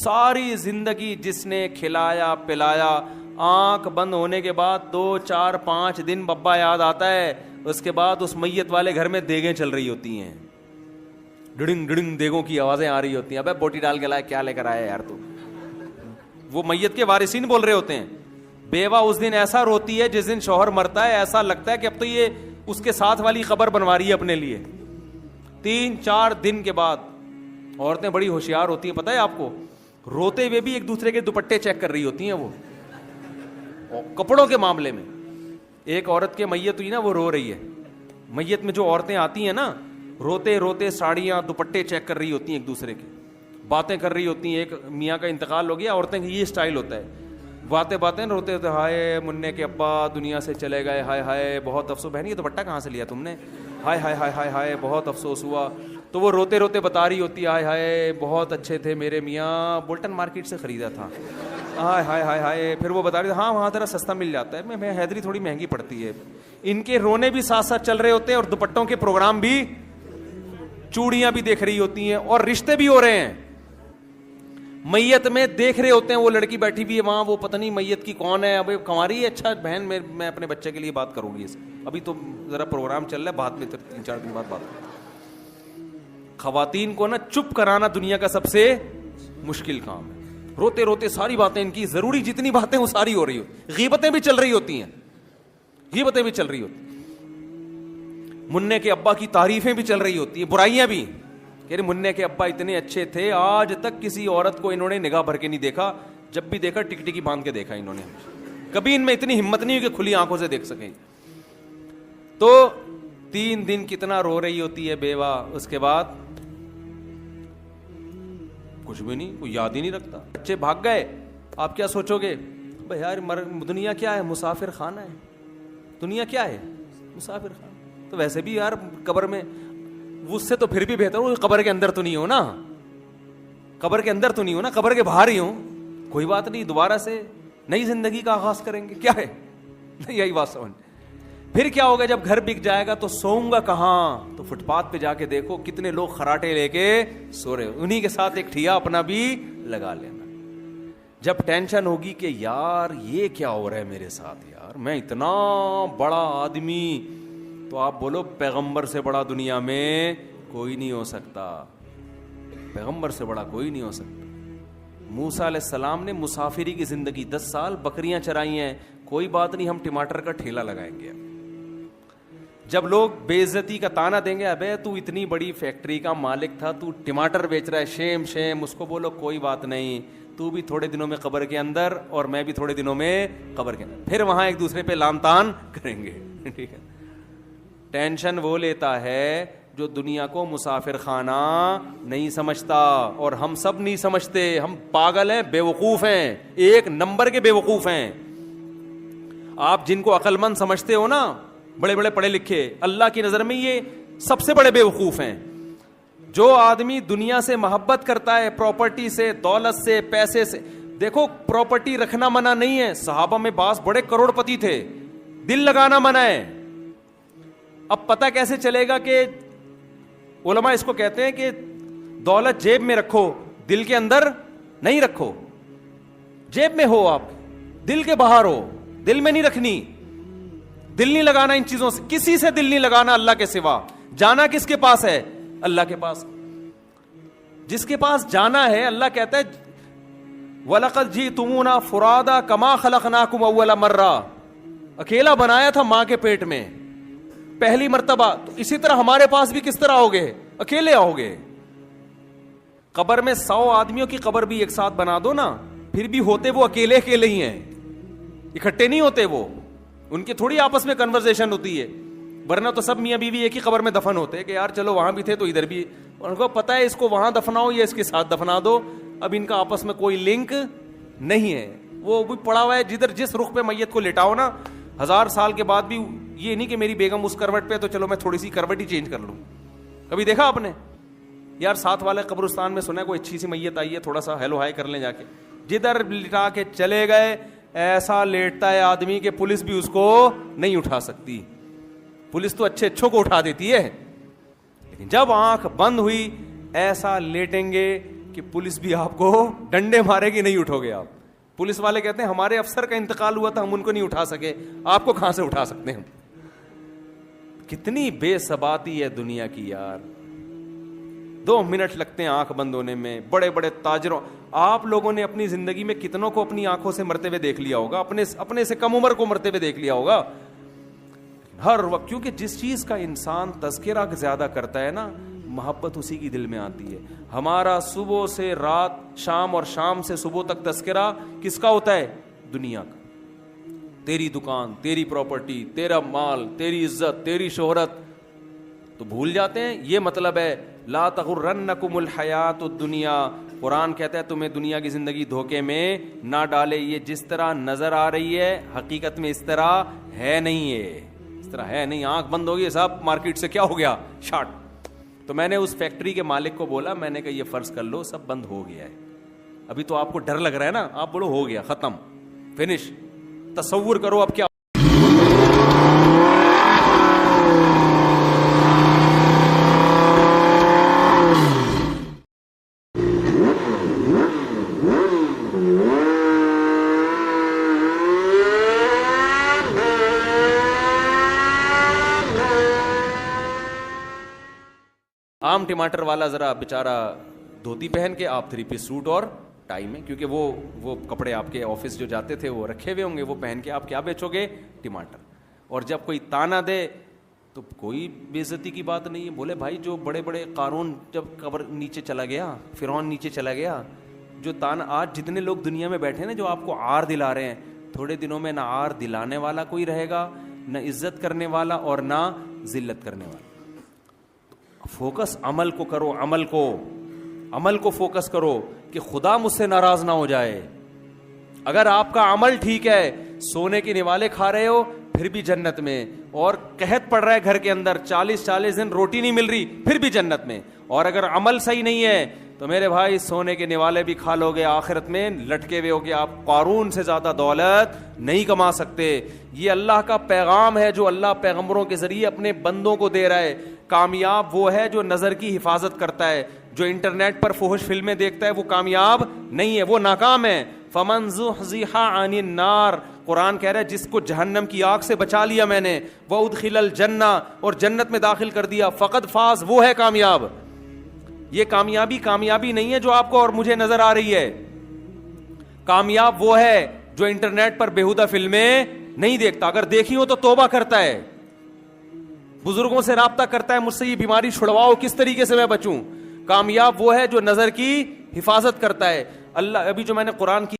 ساری زندگی جس نے کھلایا پلایا, آنکھ بند ہونے کے بعد 2 4 5 دن ببا یاد آتا ہے, اس کے بعد اس میت والے گھر میں دیگیں چل رہی ہوتی ہیں, ڈڑنگ ڈڑنگ دیگوں کی آوازیں آ رہی ہوتی ہیں. ابے بوٹی ڈال کے لائے, کیا لے کر آیا یار تو. وہ میت کے وارثین بول رہے ہوتے ہیں. بیوہ اس دن ایسا روتی ہے جس دن شوہر مرتا ہے, ایسا لگتا ہے کہ اب تو یہ اس کے ساتھ والی قبر بنوا رہی ہے اپنے لیے. 3 4 دن کے بعد عورتیں بڑی ہوشیار ہوتی ہیں, پتہ ہے آپ کو, روتے ہوئے بھی ایک دوسرے کے دوپٹے چیک کر رہی ہوتی ہیں. وہ کپڑوں کے معاملے میں ایک عورت کے میت ہوئی نا, وہ رو رہی ہے. میت میں جو عورتیں آتی ہیں نا, روتے روتے ساڑیاں دوپٹے چیک کر رہی ہوتی ہیں, ایک دوسرے کے باتیں کر رہی ہوتی ہیں. ایک میاں کا انتقال ہو گیا, عورتیں یہ اسٹائل ہوتا ہے, باتیں روتے ہوتے, ہائے منع کے ابا دنیا سے چلے گئے, ہائے ہائے بہت افسوس, بہن یہ دوپٹہ کہاں سے لیا تم نے, ہائے ہائے ہائے ہائے ہائے بہت افسوس ہوا. تو وہ روتے روتے بتا رہی ہوتی ہے, ہائے ہائے بہت اچھے تھے میرے میاں, بولٹن مارکیٹ سے خریدا تھا, ہائے ہائے ہائے ہائے. پھر وہ بتا رہی ہاں وہاں ذرا سستا مل جاتا ہے, میں حیدری تھوڑی مہنگی پڑتی ہے. ان کے رونے بھی ساتھ ساتھ چل رہے ہوتے ہیں, اور دوپٹوں کے پروگرام بھی, چوڑیاں بھی دیکھ رہی ہوتی ہیں, اور رشتے بھی ہو رہے ہیں. میت میں دیکھ رہے ہوتے ہیں, وہ لڑکی بیٹھی بھی ہے وہاں, وہ پتہ نہیں میت کی کون ہے, اب کنواری ہے, اچھا بہن میں اپنے بچے کے لیے بات کروں گی, ابھی تو ذرا پروگرام چل رہا ہے, بعد میں 3 4 دن بعد بات کروں. خواتین کو نا چپ کرانا دنیا کا سب سے مشکل کام ہے. روتے روتے ساری باتیں ان کی, ضروری جتنی باتیں وہ ساری ہو رہی ہوتی, غیبتیں بھی چل رہی ہوتی ہیں, غیبتیں بھی چل رہی ہوتی, منع کے ابا کی تعریفیں بھی چل رہی ہوتی ہیں, برائیاں بھی, کہ منع کے ابا اتنے اچھے تھے, آج تک کسی عورت کو انہوں نے نگاہ بھر کے نہیں دیکھا, جب بھی دیکھا ٹک ٹکی باندھ کے دیکھا انہوں نے, کبھی ان میں اتنی ہمت نہیں ہوئی کہ کھلی آنکھوں سے دیکھ سکیں. تو 3 دن کتنا رو رہی ہوتی ہے بیوہ, اس کے بعد کچھ بھی نہیں, کوئی یاد ہی نہیں رکھتا. بچے بھاگ گئے, آپ کیا سوچو گے, بھائی یار دنیا کیا ہے, مسافر خانہ ہے, دنیا کیا ہے, مسافر خانہ. تو ویسے بھی یار قبر میں, اس سے تو پھر بھی بہتر ہو قبر کے اندر تو نہیں ہو نا, قبر کے اندر تو نہیں ہو نا, قبر کے باہر ہی ہو, کوئی بات نہیں, دوبارہ سے نئی زندگی کا آغاز کریں گے, کیا ہے, یہی بات سمجھ. پھر کیا ہوگا جب گھر بک جائے گا تو سوؤں گا کہاں, تو فٹ پاتھ پہ جا کے دیکھو کتنے لوگ خراٹے لے کے سو رہے, انہی کے ساتھ ایک ٹھیا اپنا بھی لگا لینا. جب ٹینشن ہوگی کہ یار یہ کیا ہو رہا ہے میرے ساتھ, یار میں اتنا بڑا آدمی, تو آپ بولو پیغمبر سے بڑا دنیا میں کوئی نہیں ہو سکتا, پیغمبر سے بڑا کوئی نہیں ہو سکتا. موسیٰ علیہ السلام نے مسافری کی زندگی 10 سال بکریاں چرائی ہیں, کوئی بات نہیں ہم ٹماٹر کا ٹھیلا لگائیں گے. جب لوگ بے عزتی کا تانا دیں گے, ابے تو اتنی بڑی فیکٹری کا مالک تھا, تو ٹماٹر بیچ رہا ہے, شیم شیم, اس کو بولو کوئی بات نہیں, تو بھی تھوڑے دنوں میں قبر کے اندر اور میں بھی تھوڑے دنوں میں قبر کے اندر, پھر وہاں ایک دوسرے پہ لام تان کریں گے. ٹھیک ہے, ٹینشن وہ لیتا ہے جو دنیا کو مسافر خانہ نہیں سمجھتا, اور ہم سب نہیں سمجھتے, ہم پاگل ہیں, بیوقوف ہیں, 1 نمبر کے بیوقوف ہیں. آپ جن کو عقل مند سمجھتے ہو نا, بڑے بڑے پڑھے لکھے, اللہ کی نظر میں یہ سب سے بڑے بیوقوف ہیں. جو آدمی دنیا سے محبت کرتا ہے, پراپرٹی سے, دولت سے, پیسے سے, دیکھو پراپرٹی رکھنا منع نہیں ہے, صحابہ میں بعض بڑے کروڑ پتی تھے, دل لگانا منع ہے. اب پتہ کیسے چلے گا کہ علماء اس کو کہتے ہیں کہ دولت جیب میں رکھو, دل کے اندر نہیں رکھو. جیب میں ہو آپ, دل کے باہر ہو, دل میں نہیں رکھنی, دل نہیں لگانا ان چیزوں سے, کسی سے دل نہیں لگانا اللہ کے سوا. جانا کس کے پاس ہے, اللہ کے پاس. جس کے پاس جانا ہے, اللہ کہتا ہے وَلَقَدْ جِئْتُمُونَا فُرَادَا كَمَا خَلَقْنَاكُمْ أَوَّلَ مَرَّةٍ, اکیلا بنایا تھا ماں کے پیٹ میں پہلی مرتبہ, تو اسی طرح ہمارے پاس بھی کس طرح آؤ گے, اکیلے آؤ گے. قبر میں 100 آدمیوں کی قبر بھی ایک ساتھ بنا دو نا, پھر بھی ہوتے وہ اکیلے اکیلے ہی ہیں, اکٹھے نہیں ہوتے وہ, ان کی تھوڑی آپس میں کنورزیشن ہوتی ہے. ورنہ تو سب میاں بیوی ایک ہی قبر میں دفن ہوتے کہ یار چلو وہاں بھی تھے تو ادھر بھی, ان کو پتہ ہے اس کو وہاں دفناؤ یا اس کے ساتھ دفنا دو, اب ان کا آپس میں کوئی لنک نہیں ہے. وہ بھی پڑا ہوا ہے, جدھر جس رخ پہ میت کو لٹاؤ نا, 1000 سال کے بعد بھی یہ نہیں کہ میری بیگم اس کروٹ پہ تو چلو میں تھوڑی سی کروٹ ہی چینج کر لوں. کبھی دیکھا آپ نے, یار ساتھ والے قبرستان میں سنا ہے کوئی اچھی سی میت آئی ہے, تھوڑا سا ہیلو ہائی کر لیں جا کے, جدھر لٹا کے چلے گئے ایسا لیٹتا ہے آدمی کہ پولیس بھی اس کو نہیں اٹھا سکتی. پولیس تو اچھے اچھوں کو اٹھا دیتی ہے, لیکن جب آنکھ بند ہوئی ایسا لیٹیں گے کہ کہ پولیس بھی آپ کو ڈنڈے مارے گی, نہیں اٹھو گے آپ. پولیس والے کہتے ہیں ہمارے افسر کا انتقال ہوا تھا, ہم ان کو نہیں اٹھا سکے, آپ کو کہاں سے اٹھا سکتے ہیں ہم. کتنی بے ثباتی ہے دنیا کی یار. 2 منٹ لگتے ہیں آنکھ بند ہونے میں. بڑے بڑے تاجروں, آپ لوگوں نے اپنی زندگی میں کتنوں کو اپنی آنکھوں سے مرتے ہوئے دیکھ لیا ہوگا, اپنے سے کم عمر کو مرتے ہوئے دیکھ لیا ہوگا ہر وقت. کیونکہ جس چیز کا انسان تذکرہ زیادہ کرتا ہے نا, محبت اسی کی دل میں آتی ہے. ہمارا صبح سے رات, شام اور شام سے صبح تک تذکرہ کس کا ہوتا ہے؟ دنیا کا. تیری دکان, تیری پراپرٹی, تیرا مال, تیری عزت, تیری شہرت, تو بھول جاتے ہیں. یہ مطلب ہے لا تغرنکم الحیات الدنیا. قرآن کہتا ہے تمہیں دنیا کی زندگی دھوکے میں نہ ڈالے. یہ جس طرح نظر آ رہی ہے حقیقت میں اس طرح ہے نہیں, ہے اس طرح ہے نہیں. آنکھ بند ہوگی صاحب, مارکیٹ سے کیا ہو گیا, شارٹ. تو میں نے اس فیکٹری کے مالک کو بولا, میں نے کہا یہ فرض کر لو سب بند ہو گیا ہے. ابھی تو آپ کو ڈر لگ رہا ہے نا, آپ بولو ہو گیا, ختم, فنش. تصور کرو اب کیا. عام ٹماٹر والا ذرا بیچارہ دھوتی پہن کے, آپ 3 پیس سوٹ اور ٹائی میں, کیونکہ وہ کپڑے آپ کے آفس جو جاتے تھے وہ رکھے ہوئے ہوں گے, وہ پہن کے آپ کیا بیچو گے؟ ٹماٹر. اور جب کوئی تانا دے تو کوئی بے عزتی کی بات نہیں ہے. بولے بھائی جو بڑے بڑے قارون جب قبر نیچے چلا گیا, فرعون نیچے چلا گیا, جو تانا آج جتنے لوگ دنیا میں بیٹھے نا جو آپ کو آر دلا رہے ہیں, تھوڑے دنوں میں نہ آر دلانے والا کوئی رہے گا, نہ عزت کرنے والا اور نہ ذلت کرنے والا. فوکس عمل کو کرو, عمل کو فوکس کرو کہ خدا مجھ سے ناراض نہ ہو جائے. اگر آپ کا عمل ٹھیک ہے, سونے کے نوالے کھا رہے ہو پھر بھی جنت میں, اور قحط پڑ رہا ہے گھر کے اندر, 40 دن روٹی نہیں مل رہی پھر بھی جنت میں. اور اگر عمل صحیح نہیں ہے تو میرے بھائی سونے کے نوالے بھی کھا لو گے, آخرت میں لٹکے ہوئے ہو کہ آپ قارون سے زیادہ دولت نہیں کما سکتے. یہ اللہ کا پیغام ہے جو اللہ پیغمبروں کے ذریعے اپنے بندوں کو دے رہا ہے. کامیاب وہ ہے جو نظر کی حفاظت کرتا ہے. جو انٹرنیٹ پر فحش فلمیں دیکھتا ہے وہ کامیاب نہیں ہے, وہ ناکام ہے. فمن زحزح عن النار, قرآن کہہ رہا ہے جس کو جہنم کی آگ سے بچا لیا میں نے, وادخل الجنہ, اور جنت میں داخل کر دیا, فقد فاز, وہ ہے کامیاب. یہ کامیابی نہیں ہے جو آپ کو اور مجھے نظر آ رہی ہے. کامیاب وہ ہے جو انٹرنیٹ پر بیہودہ فلمیں نہیں دیکھتا, اگر دیکھی ہو تو توبہ کرتا ہے, بزرگوں سے رابطہ کرتا ہے, مجھ سے یہ بیماری چھڑواؤ, کس طریقے سے میں بچوں. کامیاب وہ ہے جو نظر کی حفاظت کرتا ہے. اللہ, ابھی جو میں نے قرآن کی